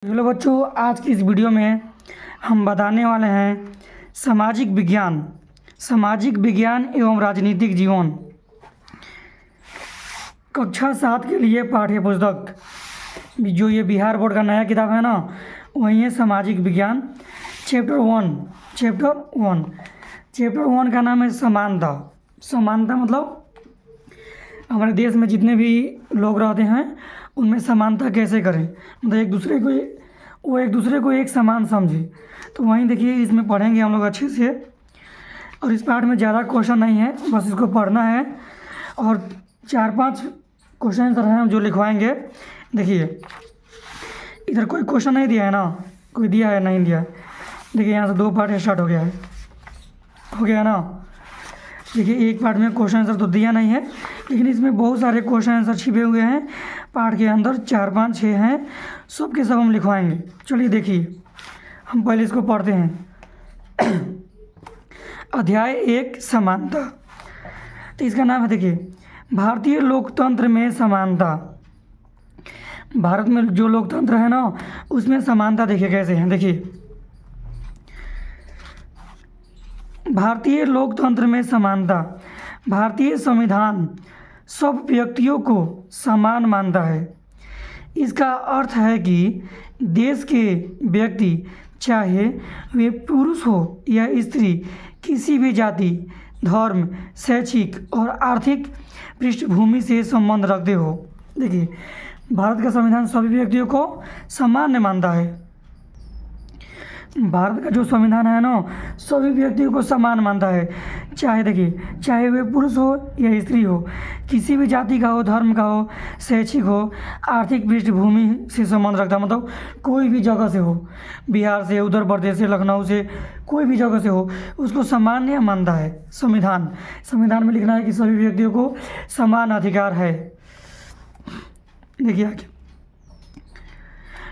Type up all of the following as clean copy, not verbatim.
Hello बच्चों, आज की इस वीडियो में हम बताने वाले हैं सामाजिक विज्ञान एवं राजनीतिक जीवन कक्षा 7 के लिए पाठ्य पुस्तक। जो ये बिहार बोर्ड का नया किताब है ना, वही है सामाजिक विज्ञान। चैप्टर वन का नाम है समानता। समानता मतलब हमारे देश में जितने भी लोग रहते हैं उनमें समानता कैसे करें, मतलब एक दूसरे को एक समान समझे। तो वहीं देखिए, इसमें पढ़ेंगे हम लोग अच्छे से। और इस पार्ट में ज़्यादा क्वेश्चन नहीं है, बस इसको पढ़ना है और 4-5 क्वेश्चन आंसर हैं जो लिखवाएंगे। देखिए इधर कोई क्वेश्चन नहीं दिया है ना, कोई दिया है नहीं दिया है। देखिए यहाँ से 2 पार्ट स्टार्ट हो गया है ना। देखिए एक पार्ट में क्वेश्चन आंसर तो दिया नहीं है, लेकिन इसमें बहुत सारे क्वेश्चन आंसर छिपे हुए हैं पार्ट के अंदर। 4-5-6 हैं, सब के सब हम लिखवाएंगे। चलिए देखिए, हम पहले इसको पढ़ते हैं। अध्याय 1 समानता। तो इसका नाम है, देखिए, भारतीय लोकतंत्र में समानता। भारत में जो लोकतंत्र है ना, उसमें समानता देखिए कैसे है। देखिए भारतीय लोकतंत्र में समानता। भारतीय संविधान सब व्यक्तियों को समान मानता है। इसका अर्थ है कि देश के व्यक्ति, चाहे वे पुरुष हो या स्त्री, किसी भी जाति, धर्म, शैक्षिक और आर्थिक पृष्ठभूमि से संबंध रखते हो। देखिए भारत का संविधान सभी व्यक्तियों को समान मानता है। भारत का जो संविधान है ना, सभी व्यक्तियों को समान मानता है। चाहे वे पुरुष हो या स्त्री हो, किसी भी जाति का हो, धर्म का हो, शैक्षिक हो, आर्थिक पृष्ठभूमि से संबंध रखता है। मतलब कोई भी जगह से हो, बिहार से, उत्तर प्रदेश से, लखनऊ से, कोई भी जगह से हो, उसको समान मानता है संविधान में लिखना है कि सभी व्यक्तियों को समान अधिकार है। देखिए आगे,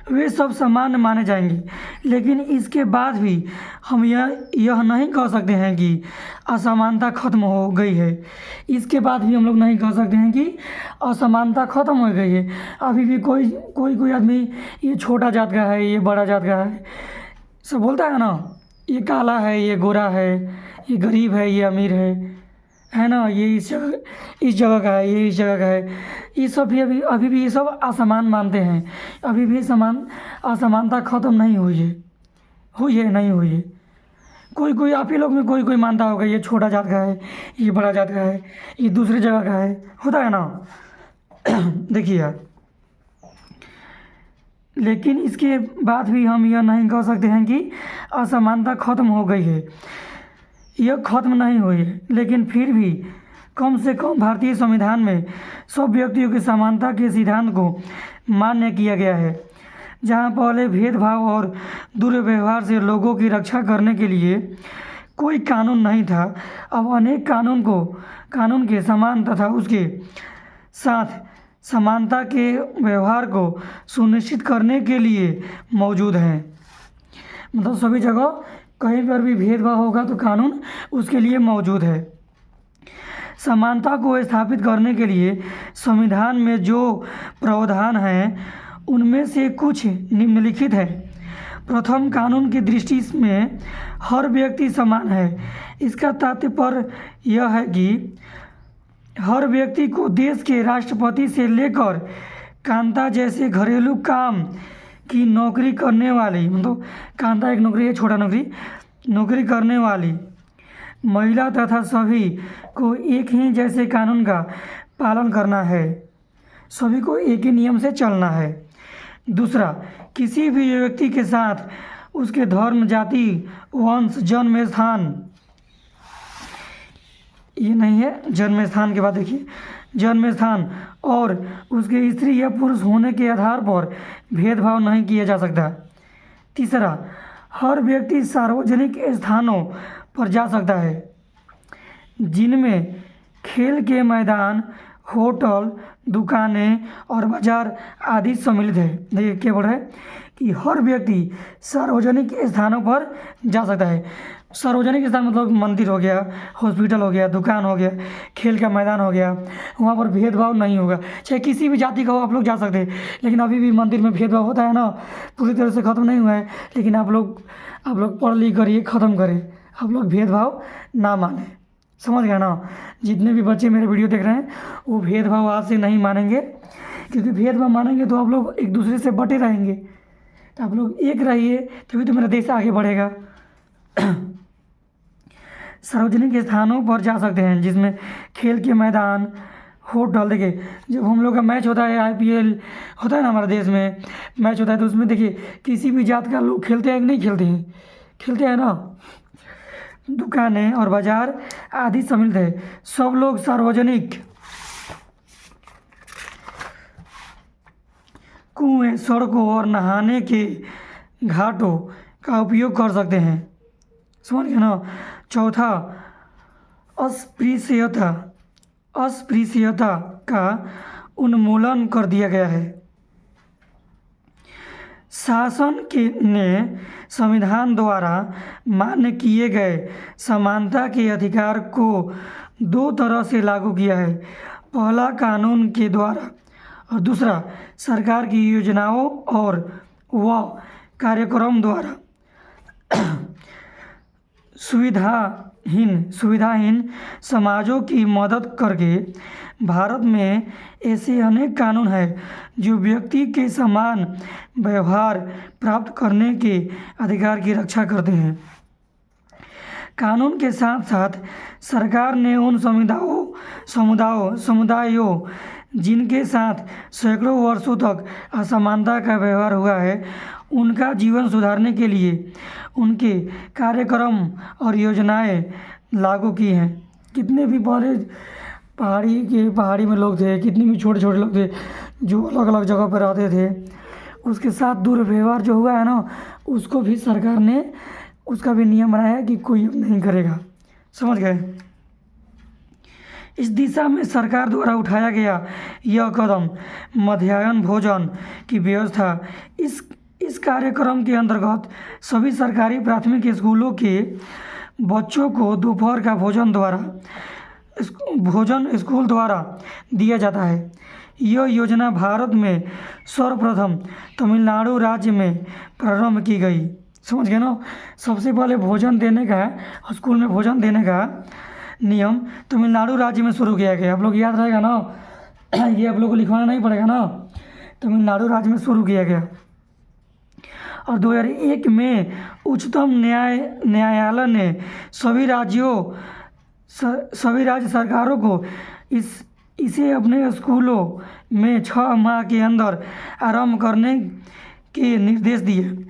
वे सब समान माने जाएंगे, लेकिन इसके बाद भी हम यह नहीं कह सकते हैं कि असमानता खत्म हो गई है। इसके बाद भी हम लोग नहीं कह सकते हैं कि असमानता खत्म हो गई है। अभी भी कोई आदमी ये छोटा जात का है, ये बड़ा जात का है, सब बोलता है ना। ये काला है, ये गोरा है, ये गरीब है, ये अमीर है ना। ये इस जगह का है, ये इस जगह का है। ये सब भी अभी भी ये सब असमान मानते हैं। अभी भी असमानता ख़त्म नहीं हुई है। कोई आप ही लोग में कोई मानता होगा ये छोटा जात का है, ये बड़ा जात का है, ये दूसरी जगह का है, होता है ना। देखिए यार, लेकिन इसके बाद भी हम यह नहीं कह सकते हैं कि असमानता ख़त्म हो गई है। यह खत्म नहीं हुई है, लेकिन फिर भी कम से कम भारतीय संविधान में सब व्यक्तियों की समानता के सिद्धांत को मान्य किया गया है। जहां पहले भेदभाव और दुर्व्यवहार से लोगों की रक्षा करने के लिए कोई कानून नहीं था, अब अनेक कानून के समान तथा उसके साथ समानता के व्यवहार को सुनिश्चित करने के लिए मौजूद हैं। मतलब सभी जगह कहीं पर भी भेदभाव होगा तो कानून उसके लिए मौजूद है। समानता को स्थापित करने के लिए संविधान में जो प्रावधान हैं उनमें से कुछ निम्नलिखित है। प्रथम, कानून की दृष्टि में हर व्यक्ति समान है। इसका तात्पर्य यह है कि हर व्यक्ति को देश के राष्ट्रपति से लेकर कांता जैसे घरेलू काम की नौकरी करने वाली, मतलब कांता एक नौकरी है, छोटा नौकरी करने वाली महिला तथा सभी को एक ही जैसे कानून का पालन करना है। सभी को एक ही नियम से चलना है। दूसरा, किसी भी व्यक्ति के साथ उसके धर्म, जाति, वंश, जन्म स्थान, ये नहीं है, जन्म स्थान के बाद देखिए, जन्म स्थान और उसके स्त्री या पुरुष होने के आधार पर भेदभाव नहीं किया जा सकता। तीसरा, हर व्यक्ति सार्वजनिक स्थानों पर जा सकता है, जिनमें खेल के मैदान, होटल, दुकानें और बाजार आदि सम्मिलित है। देखिए क्या बोल रहा है कि हर व्यक्ति सार्वजनिक स्थानों पर जा सकता है। सार्वजनिक स्थान मतलब मंदिर हो गया, हॉस्पिटल हो गया, दुकान हो गया, खेल का मैदान हो गया, वहाँ पर भेदभाव नहीं होगा। चाहे किसी भी जाति का हो आप लोग जा सकते हैं, लेकिन अभी भी मंदिर में भेदभाव होता है ना, पूरी तरह से ख़त्म नहीं हुआ है। लेकिन आप लोग पढ़ लिख कर ये ख़त्म करें, आप लोग भेदभाव ना मानें। समझ गए ना? जितने भी बच्चे मेरे वीडियो देख रहे हैं वो भेदभाव आज से नहीं मानेंगे, क्योंकि भेदभाव मानेंगे तो आप लोग एक दूसरे से बटे रहेंगे। तो आप लोग एक रहिए, तभी तो मेरा देश आगे बढ़ेगा। सार्वजनिक स्थानों पर जा सकते हैं जिसमें खेल के मैदान, होटल। देखिए जब हम लोग का मैच होता है, IPL होता है ना हमारे देश में, मैच होता है तो उसमें देखिए किसी भी जात का लोग खेलते हैं कि नहीं खेलते हैं? खेलते हैं ना। दुकानें और बाजार आदि सम्मिलित है। सब लोग सार्वजनिक कुएं, सड़कों और नहाने के घाटों का उपयोग कर सकते हैं। समझ गए ना? चौथा, अस्पृश्यता अस्पृश्यता का उन्मूलन कर दिया गया है। शासन के ने संविधान द्वारा मान्य किए गए समानता के अधिकार को दो तरह से लागू किया है। पहला कानून के द्वारा और दूसरा सरकार की योजनाओं और व कार्यक्रम द्वारा। सुविधाहीन समाजों की मदद करके भारत में ऐसे अनेक कानून हैं जो व्यक्ति के समान व्यवहार प्राप्त करने के अधिकार की रक्षा करते हैं। कानून के साथ साथ सरकार ने उन समुदायों जिनके साथ सैकड़ों वर्षों तक असमानता का व्यवहार हुआ है, उनका जीवन सुधारने के लिए उनके कार्यक्रम और योजनाएं लागू की हैं। कितने भी बड़े पहाड़ी में लोग थे, कितने भी छोटे छोटे लोग थे जो अलग अलग जगह पर रहते थे, उसके साथ दुर्व्यवहार जो हुआ है ना, उसको भी सरकार ने उसका भी नियम बनाया है कि कोई अब नहीं करेगा। समझ गए? इस दिशा में सरकार द्वारा उठाया गया यह कदम मध्याह्न भोजन की व्यवस्था। इस कार्यक्रम के अंतर्गत सभी सरकारी प्राथमिक स्कूलों के बच्चों को दोपहर का भोजन स्कूल द्वारा दिया जाता है। यह योजना भारत में सर्वप्रथम तमिलनाडु राज्य में प्रारंभ की गई। समझ गए ना? सबसे पहले भोजन देने का, स्कूल में भोजन देने का नियम तमिलनाडु राज्य में शुरू किया गया। आप लोग याद रहेगा ना, ये आप लोग को लिखवाना नहीं पड़ेगा ना। तमिलनाडु राज्य में शुरू किया गया और 2001 में उच्चतम न्यायालय ने सभी राज्य सरकारों को इसे अपने स्कूलों में 6 माह के अंदर आरंभ करने के निर्देश दिए।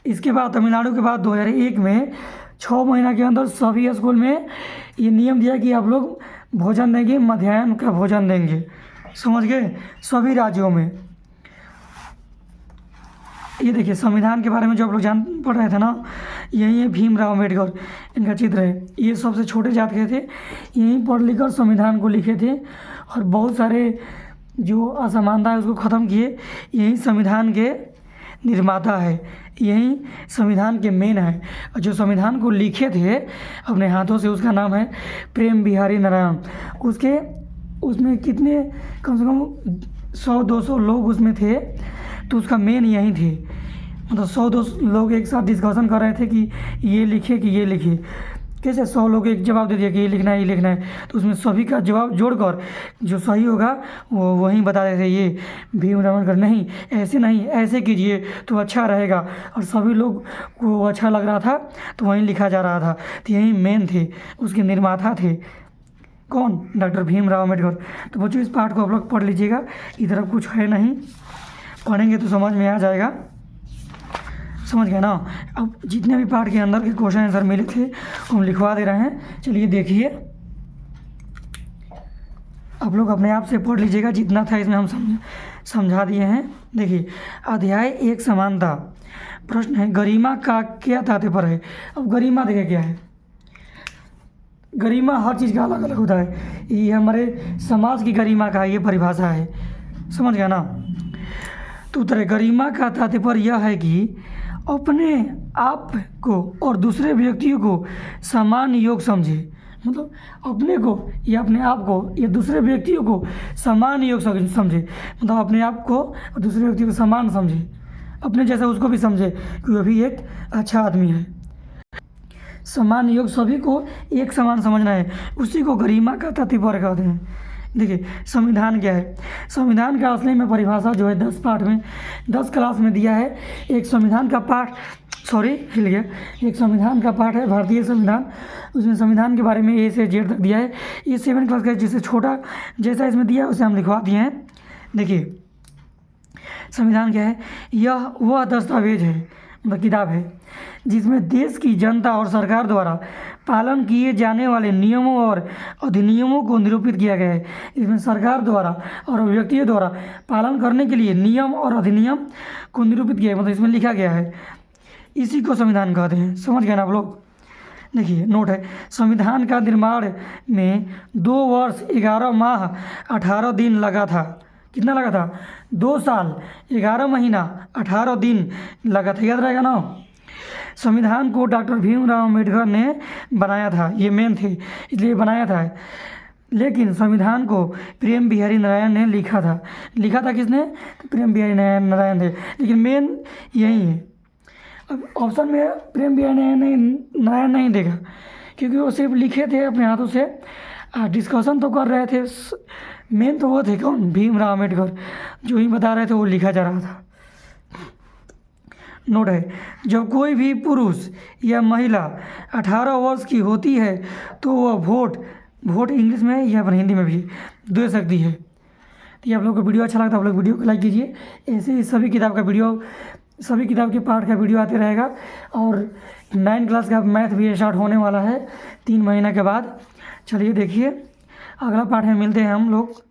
इसके बाद तमिलनाडु के बाद 2001 में 6 महीना के अंदर सभी स्कूल में ये नियम दिया कि आप लोग भोजन देंगे, मध्याह्न का भोजन देंगे। समझ गए? सभी राज्यों में। ये देखिए संविधान के बारे में जो आप लोग पढ़ रहे थे ना, यही है भीमराव अम्बेडकर, इनका चित्र है। ये सबसे छोटे जात के थे, यहीं पढ़ लिख कर संविधान को लिखे थे और बहुत सारे जो असमानता है उसको ख़त्म किए। यही संविधान के निर्माता है, यही संविधान के मेन है। और जो संविधान को लिखे थे अपने हाथों से, उसका नाम है प्रेम बिहारी नारायण। उसमें कितने, कम से कम 100-200 लोग उसमें थे, तो उसका मेन यही थे। मतलब 100-200 लोग एक साथ डिस्कशन कर रहे थे कि ये लिखे कि ये लिखे। कैसे 100 लोग एक जवाब दे दिया कि ये लिखना है, ये लिखना है, तो उसमें सभी का जवाब जोड़कर जो सही होगा वो वहीं बता देते। ये भीमराव अम्बेडकर नहीं, ऐसे नहीं, ऐसे कीजिए तो अच्छा रहेगा। और सभी लोग को अच्छा लग रहा था तो वहीं लिखा जा रहा था। तो यही मेन थे, उसके निर्माता थे। कौन? डॉक्टर भीमराव अम्बेडकर। तो बच्चों इस पार्ट को आप लोग पढ़ लीजिएगा, इधर अब कुछ है नहीं, पढ़ेंगे तो समझ में आ जाएगा। समझ गए ना? अब जितने भी पार्ट के अंदर के क्वेश्चन आंसर मिले थे हम लिखवा दे रहे हैं। चलिए देखिए, आप लोग अपने आप से पढ़ लीजिएगा, जितना था इसमें हम समझा दिए हैं। देखिए अध्याय 1 समानता। प्रश्न है गरिमा का क्या तात्पर्य है? अब गरिमा देखिए क्या है। गरिमा हर चीज़ का अलग अलग होता है। ये हमारे समाज की गरिमा का ये परिभाषा है। समझ गया ना? तो उत्तर गरिमा का तात्पर्य यह है कि अपने आप को और दूसरे व्यक्तियों को समान योग समझे। मतलब अपने को या अपने आप को या दूसरे व्यक्तियों को समान योग समझे। मतलब अपने आप को और दूसरे व्यक्ति को समान समझे, अपने जैसा उसको भी समझे कि वह भी एक अच्छा आदमी है। समान योग सभी को एक समान समझना है, उसी को गरिमा का तात्पर्य कहते हैं। देखिए संविधान क्या है। संविधान का असली में परिभाषा जो है 10 पाठ में 10 क्लास में दिया है। एक संविधान का पाठ हिल गया। एक संविधान का पाठ है भारतीय संविधान, उसमें संविधान के बारे में ए से जेड तक दिया है। ये 7 क्लास का जिससे छोटा जैसा इसमें दिया है उसे हम लिखवा दिए हैं। देखिए संविधान क्या है। यह वह दस्तावेज है, मतलब किताब है, जिसमें देश की जनता और सरकार द्वारा पालन किए जाने वाले नियमों और अधिनियमों को निरूपित किया गया है। इसमें सरकार द्वारा और व्यक्तियों द्वारा पालन करने के लिए नियम और अधिनियम को निरूपित किया है, मतलब इसमें लिखा गया है। इसी को संविधान कहते हैं। समझ गए ना आप लोग। देखिए नोट है, संविधान का निर्माण में 2 वर्ष 11 माह 18 दिन लगा था। कितना लगा था? 2 साल 11 महीना 18 दिन लगा था। याद रहेगा ना। संविधान को डॉक्टर भीमराव अम्बेडकर ने बनाया था, ये मेन थे इसलिए बनाया था। लेकिन संविधान को प्रेम बिहारी नारायण ने लिखा था। लिखा था किसने? तो प्रेम बिहारी नारायण थे, लेकिन मेन यही है। अब ऑप्शन में प्रेम बिहारी नारायण नहीं देगा, क्योंकि वो सिर्फ लिखे थे अपने हाथों से, डिस्कशन तो कर रहे थे। मेन तो वो थे कौन? भीमराव अम्बेडकर, जो ही बता रहे थे वो लिखा जा रहा था। नोट है, जब कोई भी पुरुष या महिला 18 वर्ष की होती है तो वह वोट इंग्लिश में या फिर हिंदी में भी दे सकती है। तो ये आप लोग को वीडियो अच्छा लगता है आप लोग वीडियो को लाइक कीजिए। ऐसे ही सभी किताब के पार्ट का वीडियो आते रहेगा। और 9 क्लास का मैथ भी स्टार्ट होने वाला है 3 महीने के बाद। चलिए देखिए, अगला पार्ट में मिलते हैं हम लोग।